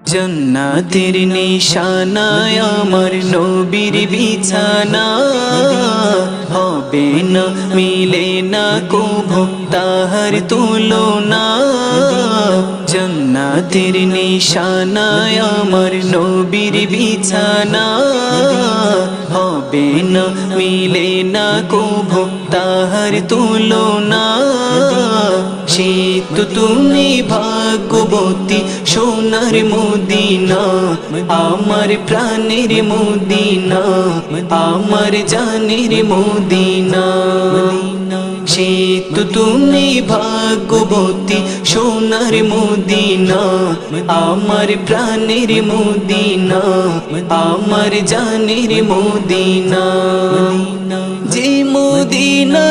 জান্নাতের নিশানায় আমার নবীর বিছানা হবে না মিলে না কভু তাহার তুলনা জান্নাতের নিশানায় আমার নবীর বিছানা হবে না মিলে না কভু তাহার তুলনা সে তো তুমি ভাগ্যবতী সোনার মদিনা আমার প্রাণের মদিনা আমার জানের মদিনা সে তো তুমি ভাগ্যবতী সোনার মদিনা আমার প্রাণের মদিনা আমার জানের মদিনা যে মদিনা